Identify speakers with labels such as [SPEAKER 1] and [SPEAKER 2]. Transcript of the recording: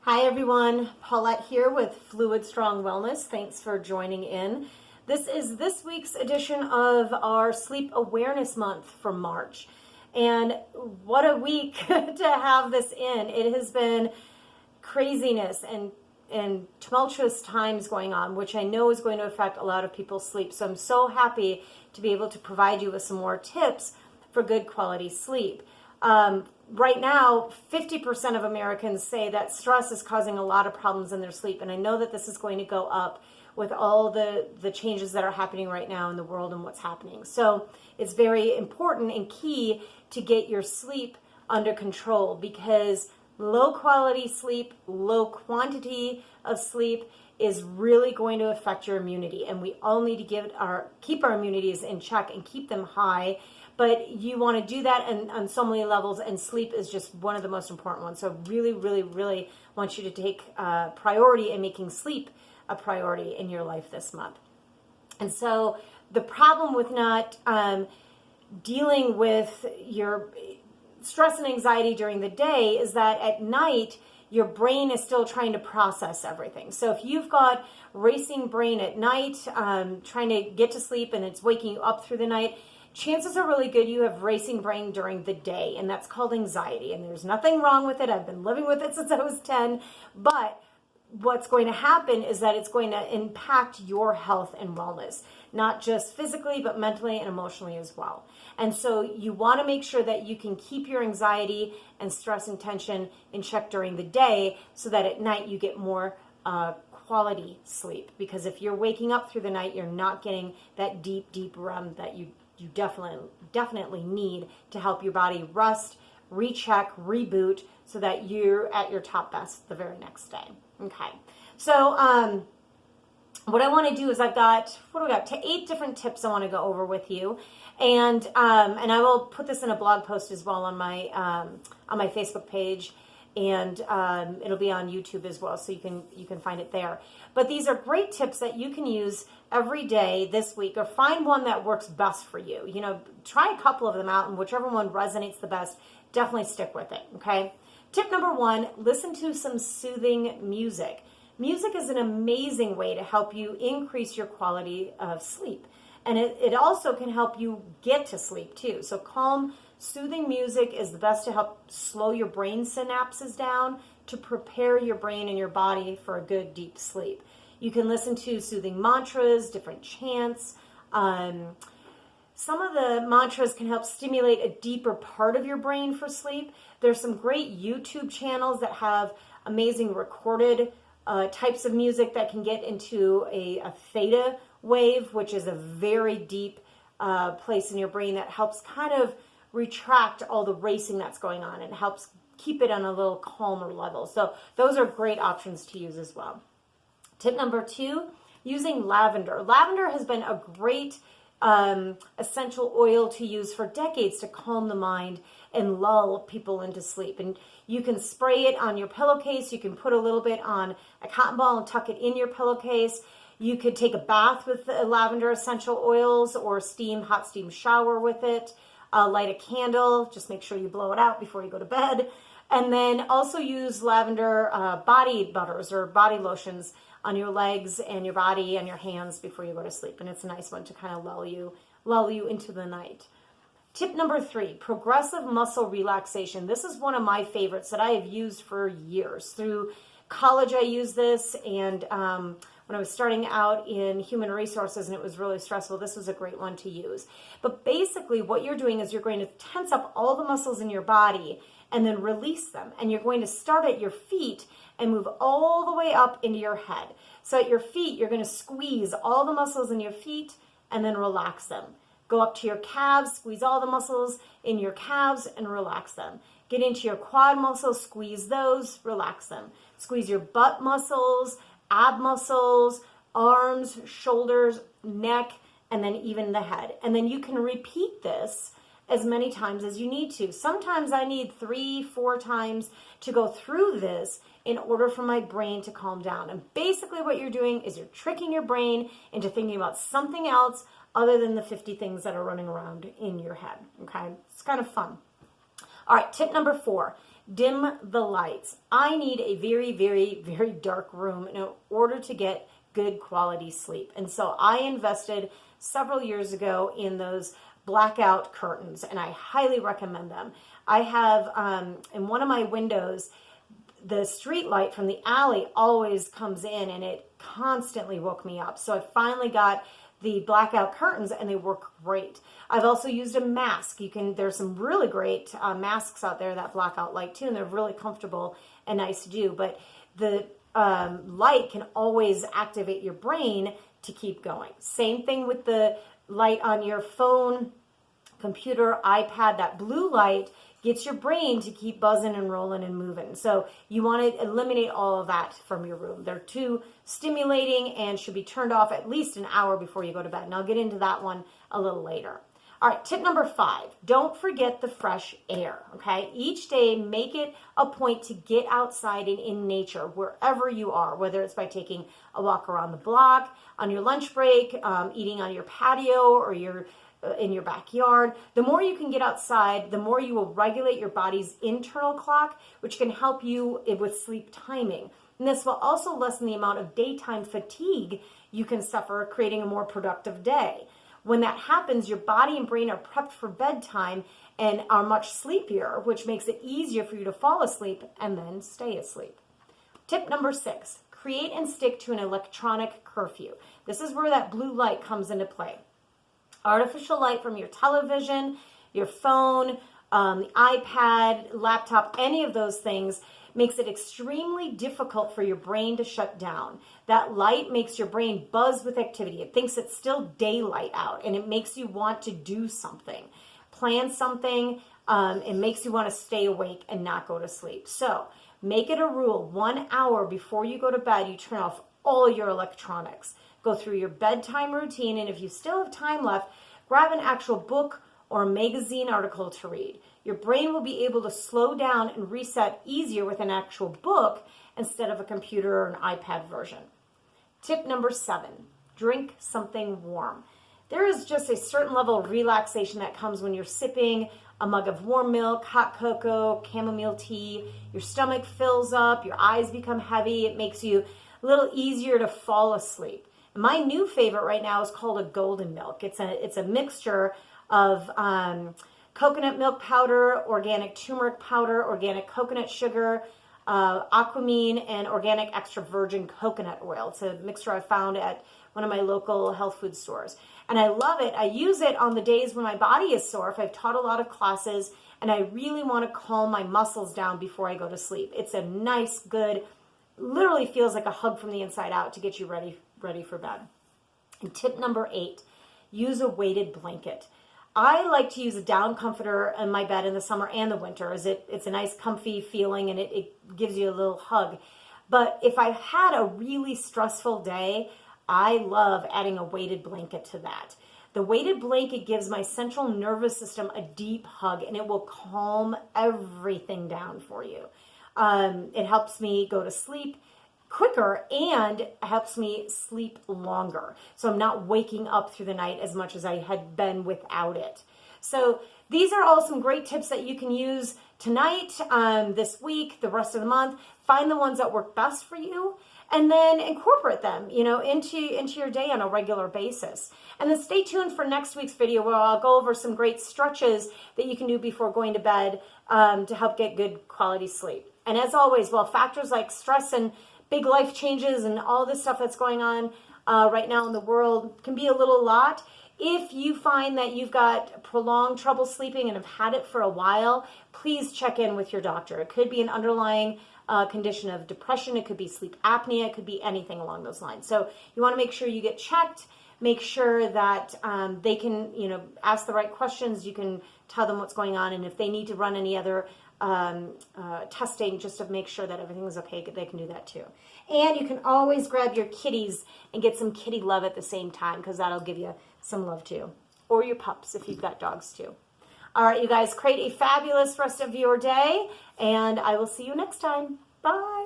[SPEAKER 1] Hi everyone, Paulette here with Fluid Strong Wellness. Thanks for joining in. This is this week's edition of our Sleep Awareness Month for March. And what a week to have this in. It has been craziness and tumultuous times going on, which I know is going to affect a lot of people's sleep. So I'm so happy to be able to provide you with some more tips for good quality sleep. Right now, 50% of Americans say that stress is causing a lot of problems in their sleep. And I know that this is going to go up with all the changes that are happening right now in the world and what's happening. So it's very important and key to get your sleep under control, because low quality sleep, low quantity of sleep is really going to affect your immunity. And we all need to keep our immunities in check and keep them high. But you want to do that on so many levels, and sleep is just one of the most important ones. So really, really, really want you to take priority in making sleep a priority in your life this month. And so the problem with not dealing with your stress and anxiety during the day is that at night, your brain is still trying to process everything. So if you've got racing brain at night, trying to get to sleep, and it's waking you up through the night, chances are really good you have racing brain during the day, and that's called anxiety. And there's nothing wrong with it. I've been living with it since I was 10. But what's going to happen is that it's going to impact your health and wellness, not just physically, but mentally and emotionally as well. And so you want to make sure that you can keep your anxiety and stress and tension in check during the day, so that at night you get more quality sleep. Because if you're waking up through the night, you're not getting that deep REM that you definitely need to help your body rest, recheck, reboot, so that you're at your top best the very next day. Okay. So what I want to do is I've got, 8 different tips I want to go over with you. And I will put this in a blog post as well on my Facebook page. And it'll be on YouTube as well, so you can find it there. But these are great tips that you can use every day this week, or find one that works best for you. You know, try a couple of them out, and whichever one resonates the best, definitely stick with it, okay? Tip number 1, listen to some soothing music. Music is an amazing way to help you increase your quality of sleep. And it also can help you get to sleep too. So calm, soothing music is the best to help slow your brain synapses down, to prepare your brain and your body for a good deep sleep. You can listen to soothing mantras, different chants. Some of the mantras can help stimulate a deeper part of your brain for sleep. There's some great YouTube channels that have amazing recorded types of music that can get into a theta wave, which is a very deep place in your brain that helps kind of retract all the racing that's going on, and helps keep it on a little calmer level. So those are great options to use as well. Tip number 2, using lavender. Lavender has been a great essential oil to use for decades to calm the mind and lull people into sleep. And you can spray it on your pillowcase. You can put a little bit on a cotton ball and tuck it in your pillowcase. You could take a bath with lavender essential oils, or hot steam shower with it. Light a candle. Just make sure you blow it out before you go to bed. And then also use lavender body butters or body lotions on your legs and your body and your hands before you go to sleep. And it's a nice one to kind of lull you into the night. Tip number 3, progressive muscle relaxation. This is one of my favorites that I have used for years. Through college, I used this, and when I was starting out in human resources and it was really stressful, this was a great one to use. But basically what you're doing is you're going to tense up all the muscles in your body and then release them. And you're going to start at your feet and move all the way up into your head. So at your feet, you're going to squeeze all the muscles in your feet and then relax them. Go up to your calves, squeeze all the muscles in your calves and relax them. Get into your quad muscles, squeeze those, relax them. Squeeze your butt muscles, ab muscles, arms, shoulders, neck, and then even the head. And then you can repeat this as many times as you need to. Sometimes I need 3-4 times to go through this in order for my brain to calm down. And basically what you're doing is you're tricking your brain into thinking about something else other than the 50 things that are running around in your head. Okay, it's kind of fun. All right, tip number 4, dim the lights. I need a very, very, very dark room in order to get good quality sleep. And so I invested several years ago in those blackout curtains, and I highly recommend them. I have in one of my windows, the street light from the alley always comes in, and it constantly woke me up. So I finally got the blackout curtains, and they work great. I've also used a mask. There's some really great masks out there that block out light too, and they're really comfortable and nice to do. But the light can always activate your brain to keep going. Same thing with the light on your phone, computer, iPad. That blue light gets your brain to keep buzzing and rolling and moving. So you want to eliminate all of that from your room. They're too stimulating and should be turned off at least an hour before you go to bed. And I'll get into that one a little later. All right, tip number 5, don't forget the fresh air, okay? Each day, make it a point to get outside and in nature, wherever you are, whether it's by taking a walk around the block, on your lunch break, eating on your patio, or in your backyard. The more you can get outside, the more you will regulate your body's internal clock, which can help you with sleep timing. And this will also lessen the amount of daytime fatigue you can suffer, creating a more productive day. When that happens, your body and brain are prepped for bedtime and are much sleepier, which makes it easier for you to fall asleep and then stay asleep. Tip number 6, create and stick to an electronic curfew. This is where that blue light comes into play. Artificial light from your television, your phone, the iPad, laptop, any of those things makes it extremely difficult for your brain to shut down. That light makes your brain buzz with activity. It thinks it's still daylight out, and it makes you want to do something, plan something. It makes you want to stay awake and not go to sleep. So make it a rule, 1 hour before you go to bed, you turn off all your electronics. Go through your bedtime routine, and if you still have time left, grab an actual book or a magazine article to read. Your brain will be able to slow down and reset easier with an actual book instead of a computer or an iPad version. Tip number 7, drink something warm. There is just a certain level of relaxation that comes when you're sipping a mug of warm milk, hot cocoa, chamomile tea. Your stomach fills up, your eyes become heavy. It makes you a little easier to fall asleep. My new favorite right now is called a golden milk. It's a mixture of coconut milk powder, organic turmeric powder, organic coconut sugar, aquamine, and organic extra virgin coconut oil. It's a mixture I found at one of my local health food stores. And I love it. I use it on the days when my body is sore, if I've taught a lot of classes, and I really want to calm my muscles down before I go to sleep. It's a nice, good, literally feels like a hug from the inside out to get you ready for bed. And tip number 8, use a weighted blanket. I like to use a down comforter in my bed in the summer and the winter, as it's a nice comfy feeling, and it gives you a little hug. But if I've had a really stressful day, I love adding a weighted blanket to that. The weighted blanket gives my central nervous system a deep hug, and it will calm everything down for you. It helps me go to sleep quicker and helps me sleep longer. So I'm not waking up through the night as much as I had been without it. So these are all some great tips that you can use tonight, this week, the rest of the month. Find the ones that work best for you, and then incorporate them, into your day on a regular basis. And then stay tuned for next week's video, where I'll go over some great stretches that you can do before going to bed to help get good quality sleep. And as always, while factors like stress and big life changes and all this stuff that's going on right now in the world can be a little lot, if you find that you've got prolonged trouble sleeping and have had it for a while, please check in with your doctor. It could be an underlying condition of depression. It could be sleep apnea. It could be anything along those lines. So you want to make sure you get checked. Make sure that they can, ask the right questions. You can tell them what's going on. And if they need to run any other testing just to make sure that everything's okay, they can do that too. And you can always grab your kitties and get some kitty love at the same time, because that'll give you some love too. Or your pups if you've got dogs too. All right, you guys, create a fabulous rest of your day, and I will see you next time. Bye.